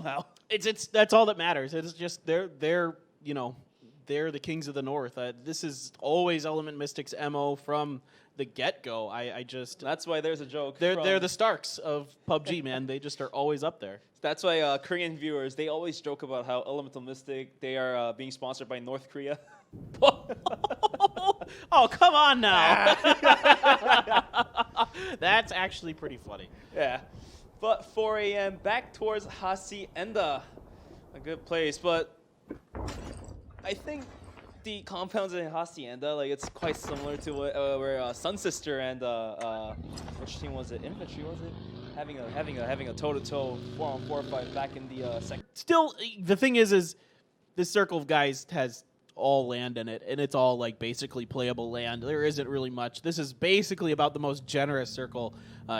somehow. That's all that matters. It's just they're they're the kings of the North. This is always Element Mystic's MO from the get-go. That's why there's a joke. They're the Starks of PUBG, man. They just are always up there. That's why Korean viewers, they always joke about how Elemental Mystic, they are being sponsored by North Korea. Oh, come on now. That's actually pretty funny. Yeah. But 4 a.m. back towards Hacienda. A good place, but I think the compounds in Hacienda, like it's quite similar to where Sun Sister and which team was it? Infantry, was it? Having a toe-to-toe 4-on-4 fight back in the second. Still, the thing is this circle of guys has all land in it, and it's all like basically playable land. There isn't really much. This is basically about the most generous circle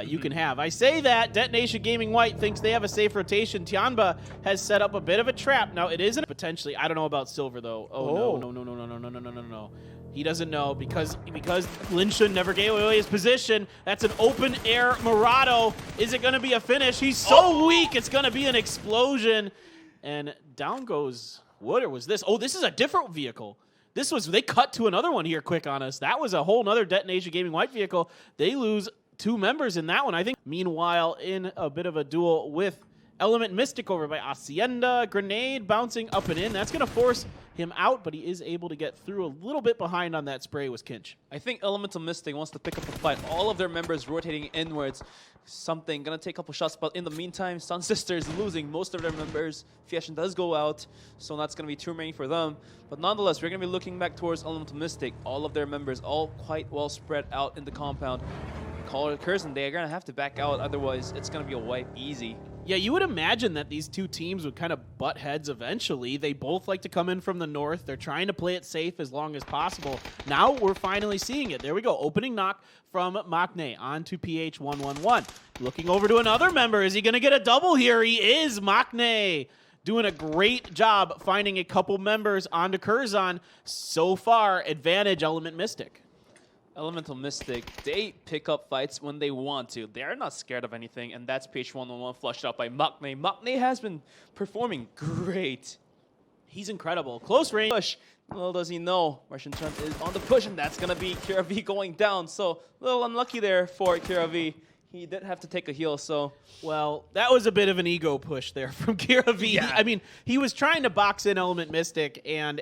you can have. I say that Detonation Gaming White thinks they have a safe rotation. Tianba has set up a bit of a trap. Now it isn't potentially. I don't know about Silver though. Oh. No. He doesn't know because Lin Shun never gave away his position. That's an open air Murado. Is it going to be a finish? He's so weak. It's going to be an explosion. And down goes, what was this? Oh, this is a different vehicle. They cut to another one here quick on us. That was a whole nother Detonation Gaming White vehicle. They lose 2 members in that one, I think. Meanwhile, in a bit of a duel with Element Mystic over by Hacienda. Grenade bouncing up and in. That's going to force him out, but he is able to get through. A little bit behind on that spray was Kinch. I think Elemental Mystic wants to pick up the fight. All of their members rotating inwards. Something going to take a couple shots, but in the meantime, Sun Sister is losing most of their members. Fieshin does go out, so that's going to be 2 remaining for them. But nonetheless, we're going to be looking back towards Elemental Mystic. All of their members all quite well spread out in the compound. Call it a curse, and they're going to have to back out, otherwise it's going to be a wipe easy. Yeah, you would imagine that these two teams would kind of butt heads eventually. They both like to come in from the north. They're trying to play it safe as long as possible. Now we're finally seeing it. There we go. Opening knock from Maknae onto PH111. Looking over to another member. Is he going to get a double here? He is. Maknae doing a great job finding a couple members onto Curzon. So far, advantage Element Mystic. Elemental Mystic, they pick up fights when they want to. They are not scared of anything, and that's page 111 flushed out by Maknae. Maknae has been performing great. He's incredible. Close range. Push. Little does he know, Martian Chun is on the push, and that's going to be Kira V going down. So, a little unlucky there for Kira V. He did have to take a heal, so... Well, that was a bit of an ego push there from Kira V. Yeah. I mean, he was trying to box in Element Mystic, and...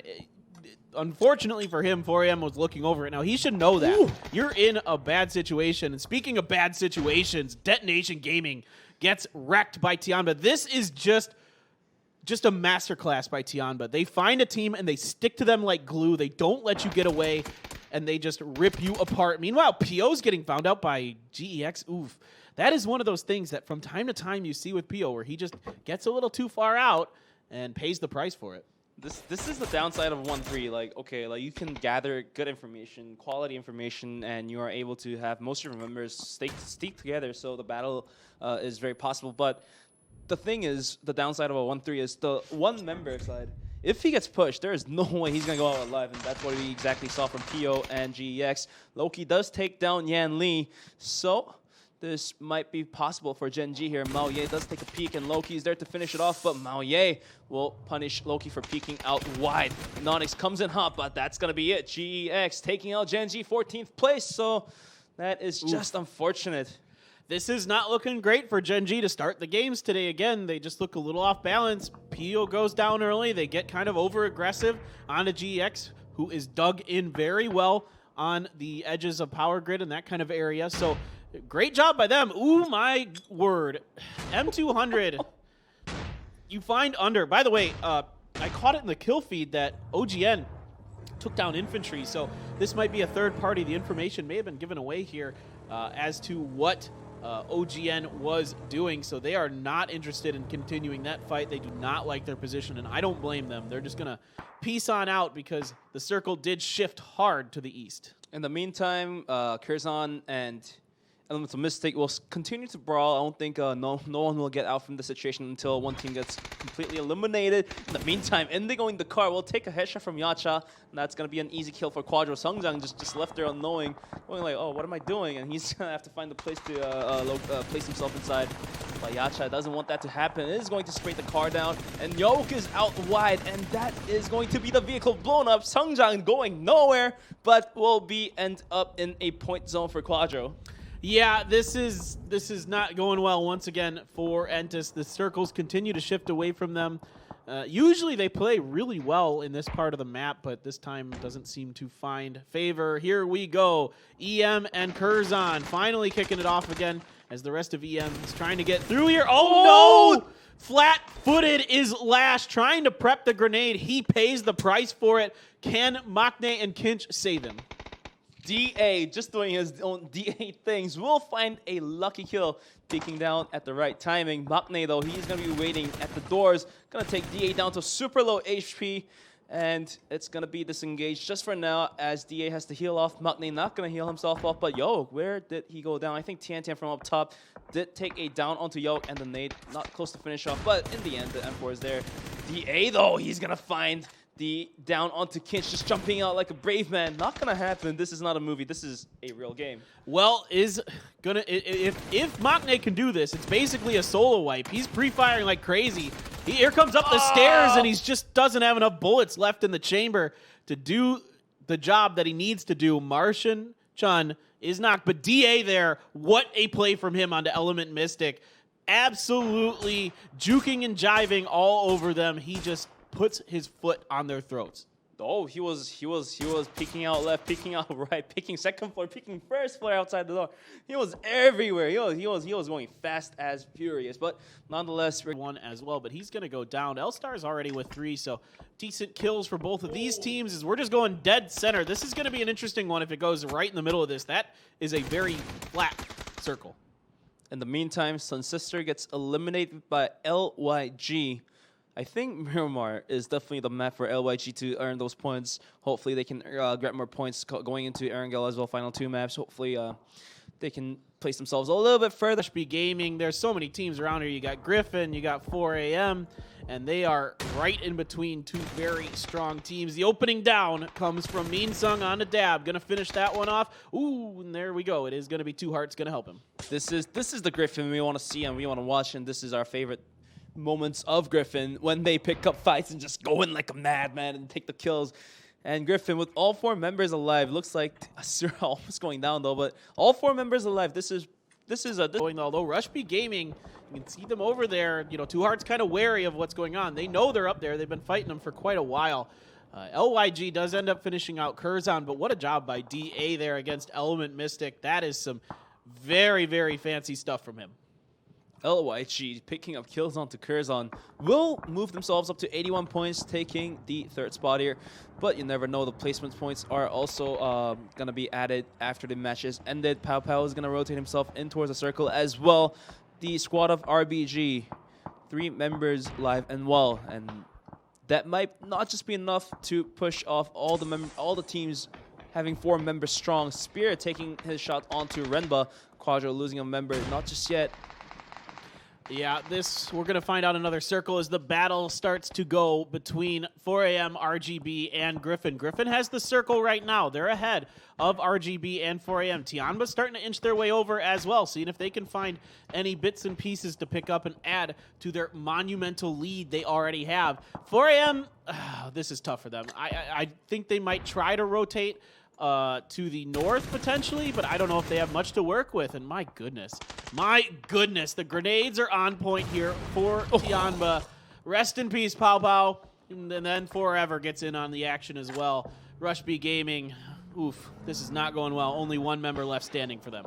unfortunately for him, 4AM was looking over it. Now, he should know that. Ooh. You're in a bad situation. And speaking of bad situations, Detonation Gaming gets wrecked by Tianba. This is just a masterclass by Tianba. They find a team and they stick to them like glue. They don't let you get away, and they just rip you apart. Meanwhile, PO's getting found out by GEX. Oof. That is one of those things that from time to time you see with PO where he just gets a little too far out and pays the price for it. This is the downside of 1-3. Like, okay, like you can gather good information, quality information, and you are able to have most of your members stick together, so the battle is very possible. But the thing is, the downside of a 1-3 is the one member side. If he gets pushed, there is no way he's going to go out alive, and that's what we exactly saw from PO and GEX. Loki does take down Yan Li, so... this might be possible for Gen.G here. Mao Ye does take a peek, and Loki's there to finish it off, but Mao Ye will punish Loki for peeking out wide. Nonix comes in hot, but that's going to be it. GEX taking out Gen.G 14th place, so that is just unfortunate. This is not looking great for Gen.G to start the games today. Again, they just look a little off balance. PO goes down early. They get kind of over-aggressive onto GEX, who is dug in very well on the edges of power grid and that kind of area. So... great job by them. Ooh, my word. M200. You find under. By the way, I caught it in the kill feed that OGN took down infantry, so this might be a third party. The information may have been given away here as to what OGN was doing, so they are not interested in continuing that fight. They do not like their position, and I don't blame them. They're just going to peace on out because the circle did shift hard to the east. In the meantime, Curzon and Elemental Mystic will continue to brawl. I don't think no one will get out from the situation until one team gets completely eliminated. In the meantime, Indigo the car will take a headshot from Yacha, and that's going to be an easy kill for Quadro. Sungjang just left there unknowing, going like, oh, what am I doing? And he's going to have to find a place to place himself inside. But Yacha doesn't want that to happen. It is going to spray the car down, and Yoke is out wide, and that is going to be the vehicle blown up. Sungjang going nowhere, but will end up in a point zone for Quadro. Yeah, this is not going well once again for Entus. The circles continue to shift away from them. Usually they play really well in this part of the map, but this time doesn't seem to find favor. Here we go. EM and Curzon finally kicking it off again as the rest of EM is trying to get through here. Oh, no! Flat-footed is Lash trying to prep the grenade. He pays the price for it. Can Maknae and Kinch save him? DA, just doing his own DA things, will find a lucky kill, peeking down at the right timing. Maknae, though, he's going to be waiting at the doors. Going to take DA down to super low HP, and it's going to be disengaged just for now as DA has to heal off. Maknae not going to heal himself off, but Yo, where did he go down? I think Tian from up top did take a down onto Yoke, and the nade not close to finish off, but in the end, the M4 is there. DA, though, he's going to find the down onto Kinch, just jumping out like a brave man. Not gonna happen. This is not a movie. This is a real game. Well, if Maknae can do this, it's basically a solo wipe. He's pre-firing like crazy. Here comes up the stairs, and he just doesn't have enough bullets left in the chamber to do the job that he needs to do. Martian Chun is knocked, but DA there, what a play from him onto Element Mystic. Absolutely juking and jiving all over them. He just puts his foot on their throats. Oh, he was peeking out left, peeking out right, peeking second floor, peeking first floor outside the door. He was everywhere. He was going fast as furious. But nonetheless, one as well. But he's gonna go down. L-Star's already with 3, so decent kills for both of these teams. As we're just going dead center. This is gonna be an interesting one if it goes right in the middle of this. That is a very flat circle. In the meantime, Sun Sister gets eliminated by LYG. I think Miramar is definitely the map for LYG to earn those points. Hopefully they can get more points going into Erangel as well, final 2 maps. Hopefully they can place themselves a little bit further. Be gaming. There's so many teams around here. You got Griffin, you got 4AM, and they are right in between 2 very strong teams. The opening down comes from Mean Sung on a dab. Gonna finish that one off. Ooh, and there we go. It is gonna be 2 hearts gonna help him. This is the Griffin we want to see and we want to watch, and this is our favorite moments of Griffin when they pick up fights and just go in like a madman and take the kills. And Griffin with all 4 members alive, looks like almost going down though, but all 4 members alive. This is going, although Rush B Gaming, you can see them over there. You know, 2 Hearts kind of wary of what's going on. They know they're up there. They've been fighting them for quite a while. LYG does end up finishing out Curzon, but what a job by DA there against Element Mystic. That is some very, very fancy stuff from him. LYG picking up kills onto Curzon will move themselves up to 81 points, taking the 3rd spot here. But you never know, the placement points are also going to be added after the match is ended. Pow Pow is going to rotate himself in towards the circle as well. The squad of RBG, 3 members live and well, and that might not just be enough to push off all the teams having 4 members strong. Spirit taking his shot onto Renba. Quadro losing a member, not just yet. Yeah, we're going to find out another circle as the battle starts to go between 4AM, RGB, and Griffin. Griffin has the circle right now. They're ahead of RGB and 4AM. Tianba's starting to inch their way over as well, seeing if they can find any bits and pieces to pick up and add to their monumental lead they already have. 4AM, this is tough for them. I think they might try to rotate to the north potentially, but I don't know if they have much to work with. And my goodness, the grenades are on point here for Tianba. Rest in peace, Pow Pow. And then Forever gets in on the action as well. Rush B Gaming, oof, this is not going well. Only 1 member left standing for them.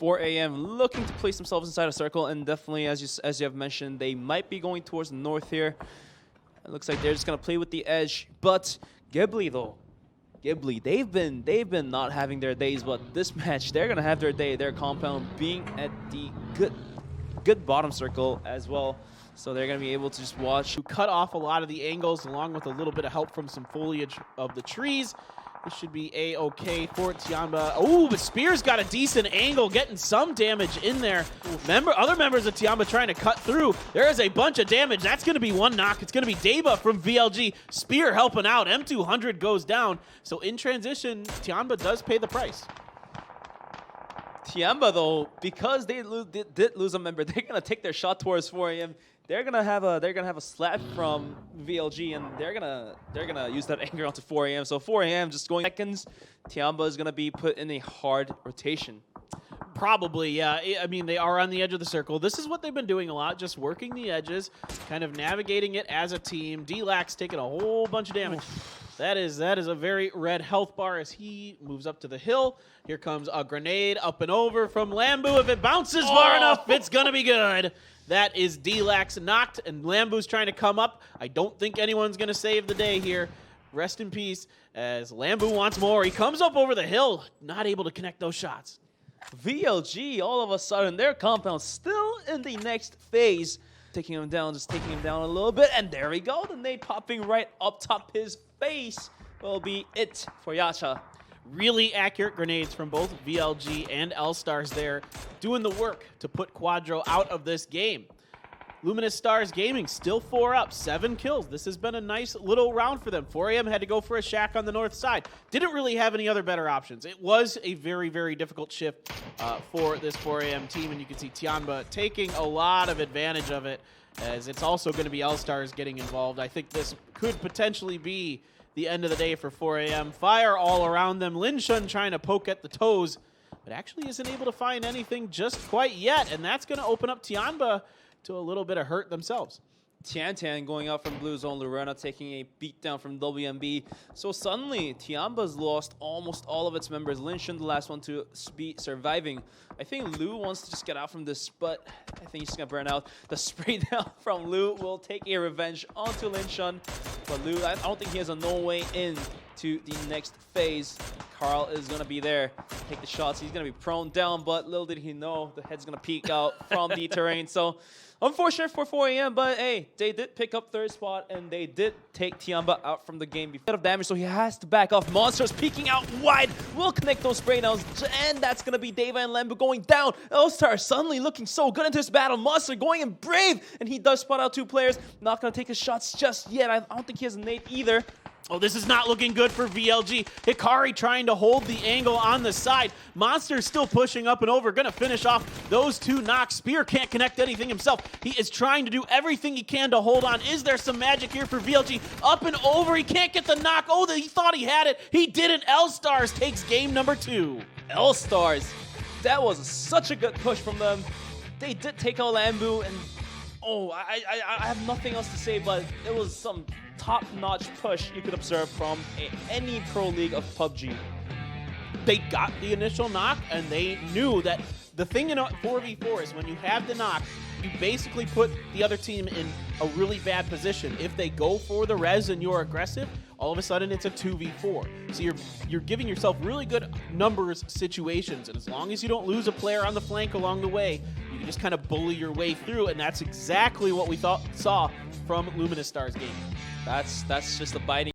4AM looking to place themselves inside a circle, and definitely, as you have mentioned, they might be going towards the north here. It looks like they're just going to play with the edge, but Ghibli, though. Ghibli, they've been not having their days, but this match, they're going to have their day. Their compound being at the good bottom circle as well. So they're going to be able to just watch. Cut off a lot of the angles along with a little bit of help from some foliage of the trees. This should be A-okay for Tiamba. Oh, but Spear's got a decent angle, getting some damage in there. Other members of Tiamba trying to cut through. There is a bunch of damage. That's going to be one knock. It's going to be Deba from VLG. Spear helping out. M200 goes down. So in transition, Tiamba does pay the price. Tiamba, though, because they did lose a member, they're gonna take their shot towards 4AM. They're gonna have a slap from VLG, and they're gonna use that anger onto 4AM. So 4AM just going seconds. Tiamba is gonna be put in a hard rotation. Probably, yeah. I mean, they are on the edge of the circle. This is what they've been doing a lot, just working the edges, kind of navigating it as a team. D-Lax taking a whole bunch of damage. That is a very red health bar as he moves up to the hill. Here comes a grenade up and over from Lambu. If it bounces far enough, it's going to be good. That is D-Lax knocked, and Lambu's trying to come up. I don't think anyone's going to save the day here. Rest in peace as Lambu wants more. He comes up over the hill, not able to connect those shots. VLG, all of a sudden, their compound still in the next phase. Taking him down, just taking him down a little bit, and there we go. The nade popping right up top his face will be it for Yacha. Really accurate grenades from both VLG and L-Stars there, doing the work to put Quadro out of this game. Luminous Stars Gaming still 4 up, 7 kills. This has been a nice little round for them. 4AM had to go for a shack on the north side. Didn't really have any other better options. It was a very, very difficult shift for this 4AM team, and you can see Tiamba taking a lot of advantage of it, as it's also going to be L-Stars getting involved. I think this could potentially be the end of the day for 4AM. Fire all around them. Lin Shun trying to poke at the toes, but actually isn't able to find anything just quite yet, and that's going to open up Tiamba to a little bit of hurt themselves. Tian going out from blue zone, Lorena taking a beatdown from WMB. So suddenly, Tiamba's lost almost all of its members. Lin Shun, the last one to be surviving. I think Lu wants to just get out from this, but I think he's just gonna burn out. The spray down from Lu will take a revenge onto Lin Shun, but Lu, I don't think he has a no way in to the next phase. Carl is gonna be there, take the shots. He's gonna be prone down, but little did he know the head's gonna peek out from the terrain. So unfortunate for 4AM, but hey, they did pick up third spot, and they did take Tiamba out from the game before of damage, so he has to back off. Monsters peeking out wide, will connect those spray downs, and that's gonna be Deva and Lambu going down. L-Star suddenly looking so good into this battle. Monster going in brave, and he does spot out 2 players. Not gonna take his shots just yet. I don't think he has a nade either. Oh, this is not looking good for VLG. Hikari trying to hold the angle on the side. Monster still pushing up and over. Gonna finish off those 2 knocks. Spear can't connect anything himself. He is trying to do everything he can to hold on. Is there some magic here for VLG? Up and over. He can't get the knock. Oh, he thought he had it. He didn't. L-Stars takes game number 2. L-Stars. That was such a good push from them. They did take out Lambu, and I have nothing else to say, but it was some top-notch push you could observe from any pro league of PUBG. They got the initial knock, and they knew that the thing in a 4v4 is when you have the knock, you basically put the other team in a really bad position. If they go for the res and you're aggressive, all of a sudden it's a 2v4. So you're giving yourself really good numbers situations, and as long as you don't lose a player on the flank along the way, you can just kind of bully your way through, and that's exactly what we saw from Luminous Stars game. That's just the biting